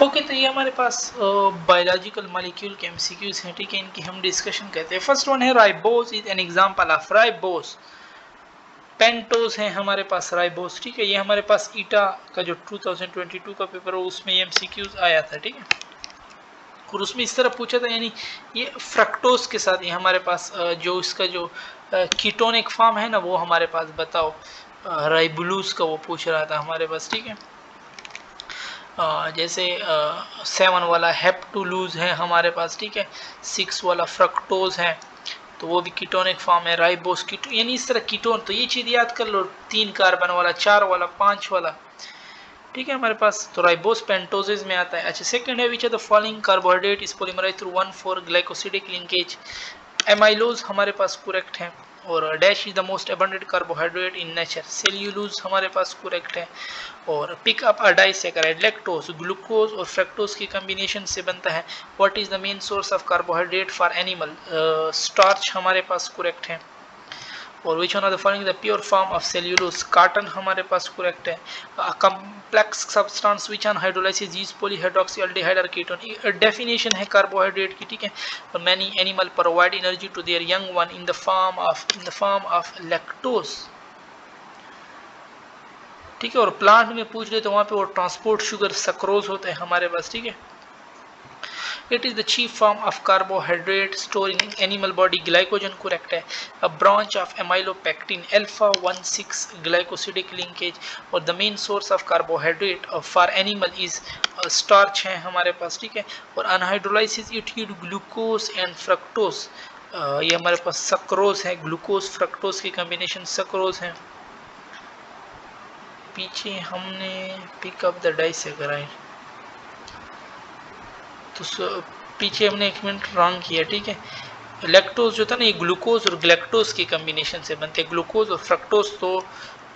Okay, तो ये हमारे पास बायोलॉजिकल मॉलिक्यूल के एमसीक्यूज हैं, ठीक है। इनकी हम डिस्कशन करते हैं। फर्स्ट वन है ribose is an example of ribose. Pentose है हमारे पास राइबोस, ठीक है। ये हमारे पास ईटा का जो 2022 का पेपर हो उसमें ये एमसीक्यूज आया था, ठीक है। और उसमें इस तरह पूछा था, यानी ये फ्रक्टोस के साथ ये हमारे पास जो इसका जो कीटोनिक फॉर्म है ना, वो हमारे पास बताओ। राइबुलूस का वो पूछ रहा था हमारे पास, ठीक है। जैसे 7 वाला हेप्टुलूज है हमारे पास, ठीक है। 6 वाला फ्रक्टोज है, तो वो भी कीटोनिक फॉर्म है। राइबोस कीटो, यानी इस तरह कीटोन, तो ये चीज याद कर लो। 3 कार्बन वाला, 4 वाला, 5 वाला, ठीक है हमारे पास। तो राइबोस पेंटोजेज में आता है। अच्छा, सेकंड है which are the following carbohydrate is polymerise through 1,4 glycosidic linkage. Amylose हमारे पास करेक्ट है। और dash is the most abundant carbohydrate in nature. Cellulose हमारे पास करेक्ट है। और pick up a disaccharide. Lactose glucose और फ्रक्टोज की कॉम्बिनेशन से बनता है। What is the main source of carbohydrate for animal. Starch हमारे पास करेक्ट है। और which one of the following the pure form of cellulose. Cotton हमारे पास करेक्ट है। Complex substance which on hydrolysis use polyhydroxy aldehyde और कीटोन। डेफिनेशन है carbohydrate की, ठीक है। Many animal provide energy to their young one in the form of lactose, ठीक है। और प्लांट में पूछ ले तो वहां पे वो ट्रांसपोर्ट शुगर सक्रोज होता है हमारे पास, ठीक है। It is the chief form of carbohydrate stored in animal body. Glycogen correct है. A branch of amylopectin alpha 1,6 glycosidic linkage. और the main source of carbohydrate for animal is starch है हमारे पास, ठीक है। और anhydrolysis it yield glucose and fructose. ये हमारे पास सक्रोज है। ग्लूकोज फ्रक्टोज की कॉम्बिनेशन सक्रोज है। पीछे हमने पिकअप द डाइसैकेराइड, तो पीछे हमने एक मिनट रॉन्ग किया, ठीक है। लैक्टोज जो था ना, ये ग्लूकोज और ग्लैक्टोज की कॉम्बिनेशन से बनते हैं। ग्लूकोज और फ्रक्टोज तो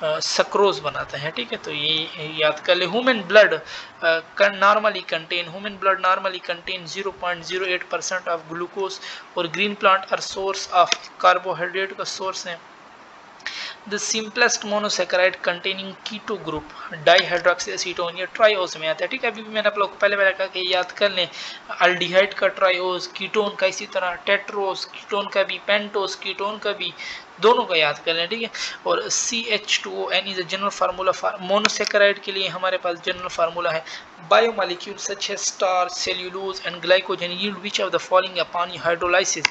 सक्रोज बनाता है, ठीक है। तो ये याद कर ले। Human blood normally contain 0.08% of glucose. और green plant are source of carbohydrate का सोर्स है। The simplest monosaccharide containing keto group dihydroxy acetone, ये ट्राइओज में आता है, ठीक है। अभी भी मैंने आप लोग को पहले कहा कि याद कर लें। अल्डिहाइड का ट्राइओज, कीटोन का इसी तरह, टेट्रोज कीटोन का भी, पेंटोज कीटोन का भी, दोनों का याद कर लें, ठीक है। और CH2ON is general formula for monosaccharide के लिए हमारे पास जनरल फार्मूला है। बायोमॉलिक्यूल सच है starch, cellulose and glycogen yield which of the following upon hydrolysis.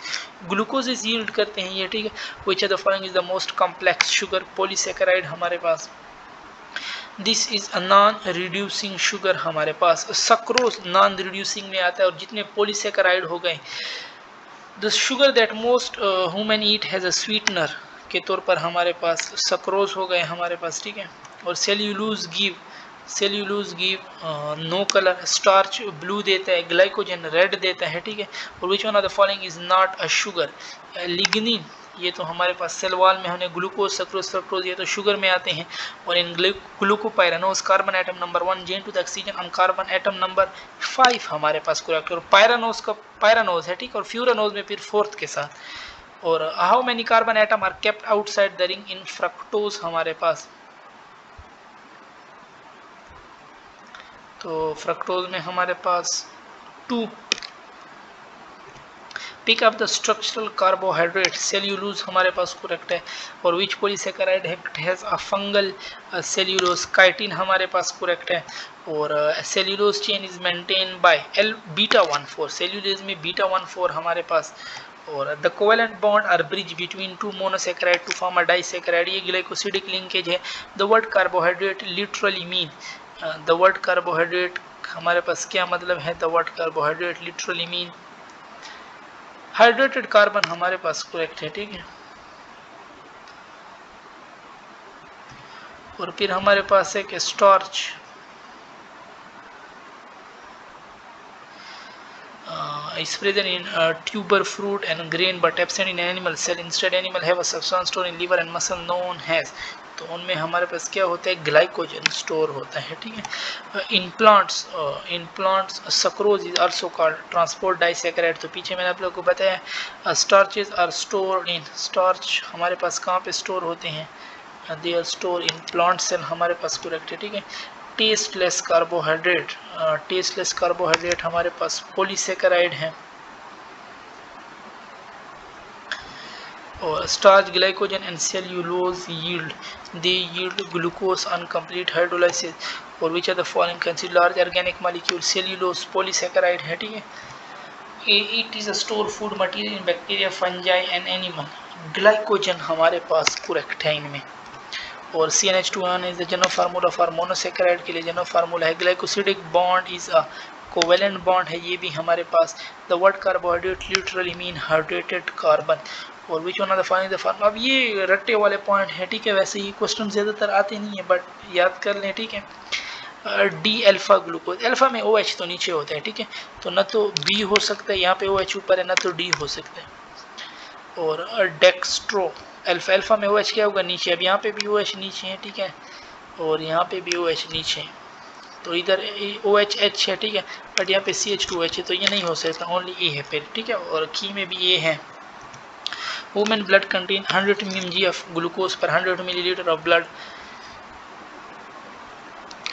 Glucoses yield करते हैं ये, ठीक है। Which of the following is the most complex sugar. Polysaccharide हमारे पास। This is a non reducing sugar हमारे पास। सक्रोज नॉन रिड्यूसिंग में आता है। और जितने पॉलीसेकेराइड हो गए, the sugar that most human eat has a sweetener के तौर पर हमारे पास सक्रोज हो गए हमारे पास, ठीक है। और cellulose give no colour. Starch blue देता है। ग्लाइकोजन रेड देता है, ठीक है। और which one of the following is not a sugar. Lignin, ये तो हमारे पास सेल वॉल में हमने ग्लूकोज सक्रोज फ्रक्टोज, ये तो शुगर में आते हैं। और in glucopyranose carbon atom number 1 joined to the oxygen on carbon atom number 5 हमारे पास करेक्ट। और पायरानोज का पायरानोज है, ठीक है। और फ्यूरानोज में फिर फोर्थ के साथ। और how many carbon atom are kept outside the ring in fructose हमारे पास। तो फ्रक्टोज में हमारे पास 2। Pick up the structural carbohydrate. Cellulose हमारे पास करेक्ट है। और which polysaccharide has a fungal cellulose. Chitin हमारे पास करेक्ट है। और cellulose chain is maintain by L beta 1,4। Cellulose में बीटा 1,4 हमारे पास। और the covalent bond are bridge between 2 monosaccharide to form a disaccharide, ये ग्लाइकोसिडिक लिंकेज है। The word carbohydrate literally mean, the word carbohydrate हमारे पास क्या मतलब है। The word carbohydrate literally mean hydrated carbon हमारे पास करेक्ट है, ठीक है। और फिर हमारे पास है कि starch is present in tuber fruit and grain but absent in animal cell. Instead animal have a substance stored in liver and muscle known as, तो उनमें हमारे पास क्या होता है, ग्लाइकोजन स्टोर होता है, ठीक है। In plants sucrose is also called transport disaccharide. तो पीछे मैंने आप लोगों को बताया starches are stored in, starch हमारे पास कहाँ पे स्टोर होते हैं, they are store in plant cell हमारे पास करेक्ट है, ठीक है। टेस्टलेस कार्बोहाइड्रेट, टेस्टलेस कार्बोहाइड्रेट हमारे पास पॉलीसेकेराइड है। और starch, glycogen and cellulose yield, they yield glucose on complete hydrolysis. और which are the following consider large organic molecule, cellulose polysaccharide है, ठीक है। It is a store food material in bacteria, fungi and animal. Glycogen हमारे पास correct है इनमें। और CnH2 is the general formula for monosaccharide के लिए जनरल फार्मूला है। Glycosidic bond is a covalent bond है, ये भी हमारे पास। The word carbohydrate literally mean hydrated carbon. और which one of the following the formula, अब ये रट्टे वाले पॉइंट है, ठीक है। वैसे ये क्वेश्चन ज़्यादातर आते नहीं है बट याद कर लें, ठीक है। डी अल्फा ग्लूकोज, अल्फा में OH तो नीचे होता है, ठीक है, तो ना तो B हो सकता है, यहाँ पे OH ऊपर है, ना तो D हो सकता है। और डेक्स्ट्रो, अल्फा, अल्फा में OH क्या होगा, नीचे। अब यहाँ पे भी OH नीचे है, ठीक है, और यहाँ पे भी OH नीचे है, तो इधर OH है, ठीक है, बट यहाँ पे CH2H है, तो ये नहीं हो सकता, ओनली A है फिर, ठीक है। और की में भी A है। Women blood contain 100 mg of glucose per 100 ml of blood.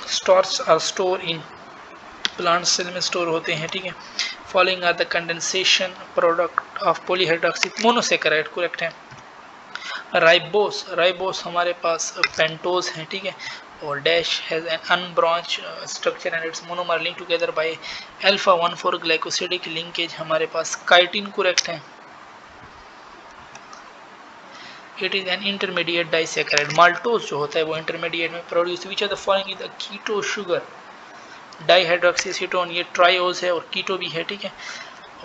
Stores are store in plant cell में स्टोर होते हैं, ठीक है। Following are the condensation product of polyhydroxy monosaccharide, correct है। राइबोस, राइबोस हमारे पास पेंटोज है, ठीक है। और dash has an unbranched structure and its monomer link together by alpha 1,4 glycosidic linkage, हमारे पास काइटिन करेक्ट है। It is an intermediate disaccharide, maltose जो होता है वो इंटरमीडिएट में produce. Which are the following is the keto sugar, dihydroxyacetone, ये triose है और कीटो भी है, ठीक है।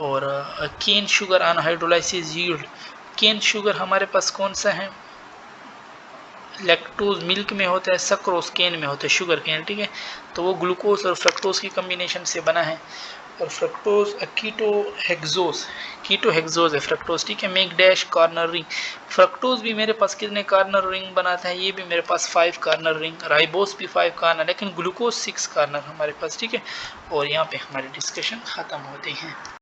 और cane sugar on hydrolysis yield, cane sugar हमारे पास कौन सा है, लैक्टोज मिल्क में होता है, सक्रोज केन में होता है, शुगर केन, ठीक है। तो वो ग्लूकोज और फ्रक्टोज की कम्बिनेशन से बना है। और फ्रक्टोज कीटो हेक्सोज है फ्रक्टोज, ठीक है। Make dash corner ring, fructose भी मेरे पास कितने कॉर्नर रिंग बनाता है, ये भी मेरे पास 5 कॉर्नर रिंग, राइबोस भी 5 कॉर्नर, लेकिन ग्लूकोज 6 कॉर्नर हमारे पास, ठीक है। और यहाँ पे हमारी डिस्कशन खत्म होती है।